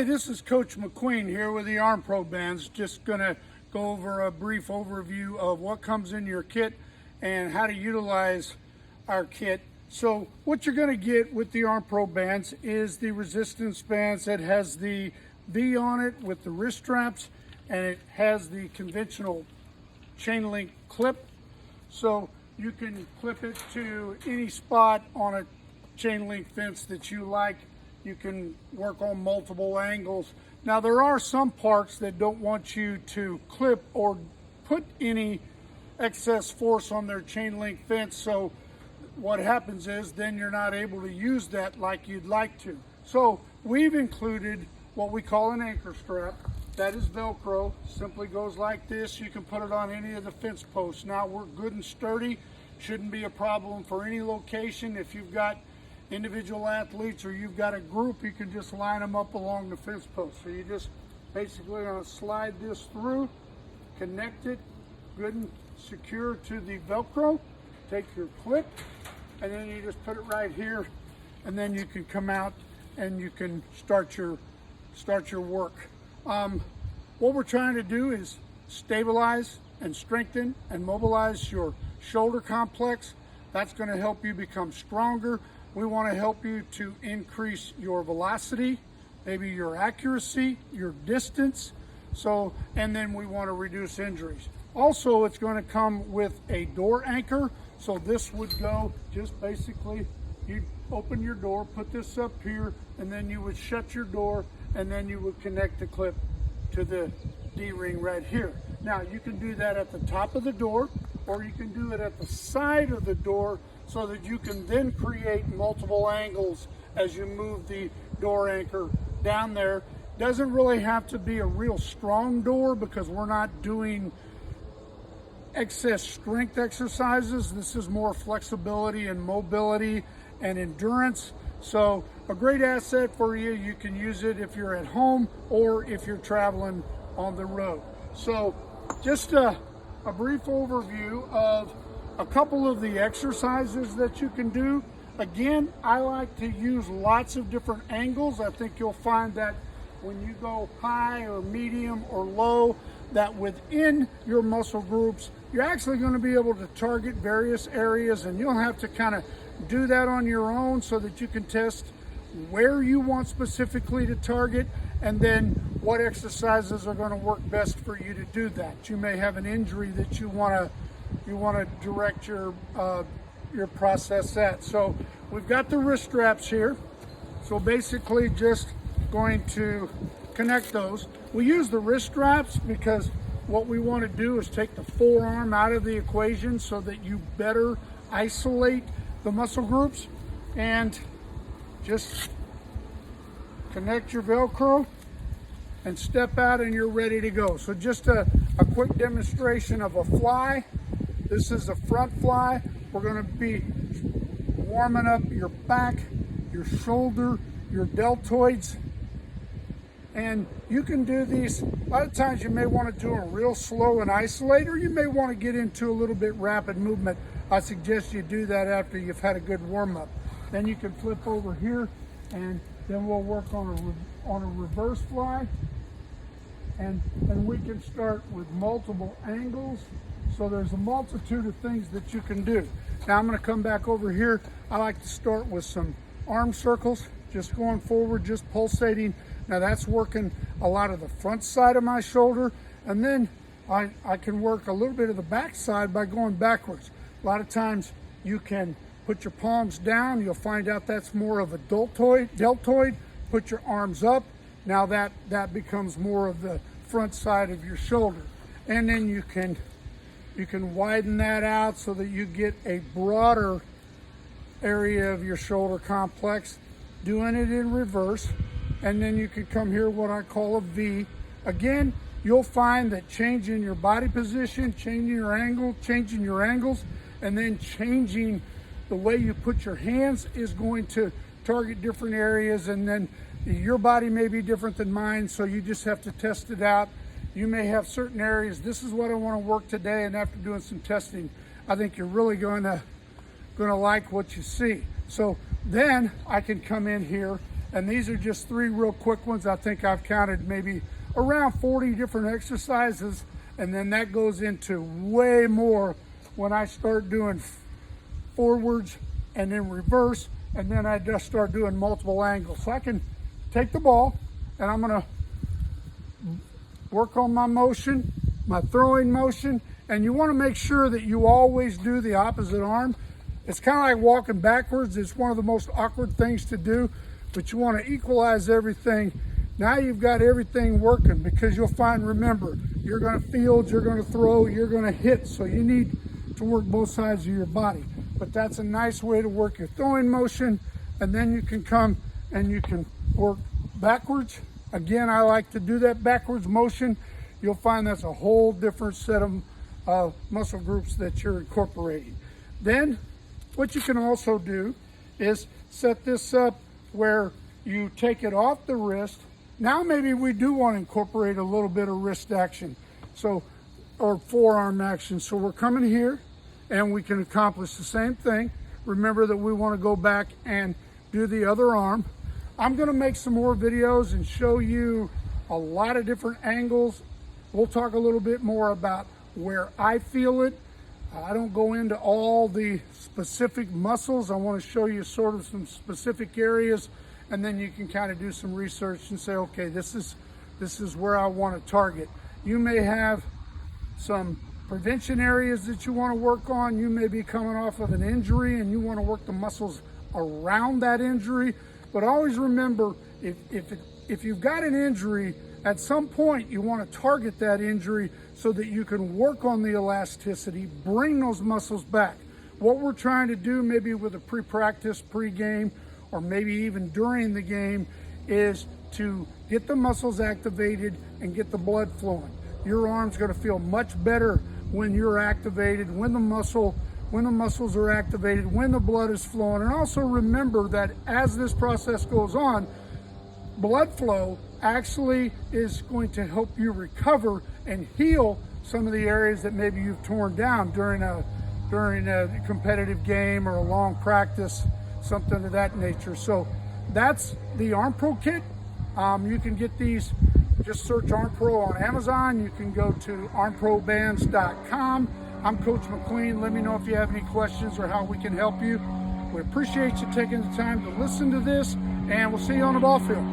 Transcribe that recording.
Hey, this is Coach McQueen here with the ArmPro Bands. Just gonna go over a brief overview of what comes in your kit and how to utilize our kit. So what you're gonna get with the ArmPro Bands is the resistance bands that has the V on it with the wrist straps, and it has the conventional chain link clip. So you can clip it to any spot on a chain link fence that you like. You can work on multiple angles. Now there are some parts that don't want you to clip or put any excess force on their chain link fence. So what happens is then you're not able to use that like you'd like to. So we've included what we call an anchor strap. That is Velcro, simply goes like this. You can put it on any of the fence posts. Now we're good and sturdy, shouldn't be a problem for any location. If you've got individual athletes or you've got a group, you can just line them up along the fence post. So you just basically gonna slide this through, connect it good and secure to the Velcro, take your clip, and then you just put it right here, and then you can come out and you can start your work. What we're trying to do is stabilize and strengthen and mobilize your shoulder complex. That's going to help you become stronger. We want to help you to increase your velocity, maybe your accuracy, your distance. So, and then we want to reduce injuries. Also, it's going to come with a door anchor. So this would go just basically, you open your door, put this up here, and then you would shut your door, and then you would connect the clip to the D-ring right here. Now you can do that at the top of the door, or you can do it at the side of the door, so that you can then create multiple angles as you move the door anchor down there. Doesn't really have to be a real strong door because we're not doing excess strength exercises. This is more flexibility and mobility and endurance. So a great asset for you. You can use it if you're at home or if you're traveling on the road. So just a brief overview of a couple of the exercises that you can do. Again, I like to use lots of different angles. I think you'll find that when you go high or medium or low, that within your muscle groups, you're actually going to be able to target various areas, and you'll have to kind of do that on your own so that you can test where you want specifically to target, and then what exercises are going to work best for you to do that. You may have an injury that you want to direct your process at. So we've got the wrist straps here. So basically just going to connect those. We use the wrist straps because what we want to do is take the forearm out of the equation so that you better isolate the muscle groups, and just connect your Velcro and step out and you're ready to go. So just a quick demonstration of a fly. This is a front fly. We're going to be warming up your back, your shoulder, your deltoids. And you can do these, a lot of times you may want to do them real slow and isolate, or you may want to get into a little bit rapid movement. I suggest you do that after you've had a good warm-up. Then you can flip over here, and then we'll work on a reverse fly. And we can start with multiple angles. So there's a multitude of things that you can do. Now I'm going to come back over here. I like to start with some arm circles, just going forward, just pulsating. Now that's working a lot of the front side of my shoulder, and then I can work a little bit of the back side by going backwards. A lot of times you can put your palms down. You'll find out that's more of a deltoid. Put your arms up. Now that becomes more of the front side of your shoulder. And then you can widen that out so that you get a broader area of your shoulder complex, doing it in reverse. And then you can come here, what I call a V. Again, you'll find that changing your body position, changing your angle, changing your angles, and then changing the way you put your hands is going to target different areas. And then your body may be different than mine, so you just have to test it out. You may have certain areas, this is what I want to work today, and after doing some testing, I think you're really going to like what you see. So then I can come in here And these are just 3 real quick ones. I think I've counted maybe around 40 different exercises, and then that goes into way more when I start doing forwards and then reverse, and then I just start doing multiple angles. So I can take the ball and I'm gonna work on my motion, my throwing motion, and you wanna make sure that you always do the opposite arm. It's kind of like walking backwards. It's one of the most awkward things to do, but you wanna equalize everything. Now you've got everything working, because you'll find, remember, you're gonna field, you're gonna throw, you're gonna hit, so you need to work both sides of your body. But that's a nice way to work your throwing motion, and then you can come and you can work backwards. Again, I like to do that backwards motion. You'll find that's a whole different set of muscle groups that you're incorporating. Then what you can also do is set this up where you take it off the wrist. Now maybe we do want to incorporate a little bit of wrist action, so, or forearm action. So we're coming here and we can accomplish the same thing. Remember that we want to go back and do the other arm. I'm going to make some more videos and show you a lot of different angles. We'll talk a little bit more about where I feel it. I don't go into all the specific muscles. I want to show you sort of some specific areas, and then you can kind of do some research and say, okay, this is where I want to target. You may have some prevention areas that you want to work on. You may be coming off of an injury and you want to work the muscles around that injury. But always remember, if you've got an injury, at some point you want to target that injury so that you can work on the elasticity, bring those muscles back. What we're trying to do, maybe with a pre-practice, pre-game, or maybe even during the game, is to get the muscles activated and get the blood flowing. Your arm's going to feel much better when you're activated, when the muscles are activated, when the blood is flowing. And also remember that as this process goes on, blood flow actually is going to help you recover and heal some of the areas that maybe you've torn down during a competitive game or a long practice, something of that nature. So that's the ArmPro kit. You can get these, just search ArmPro on Amazon. You can go to armprobands.com. I'm Coach McQueen. Let me know if you have any questions or how we can help you. We appreciate you taking the time to listen to this, and we'll see you on the ball field.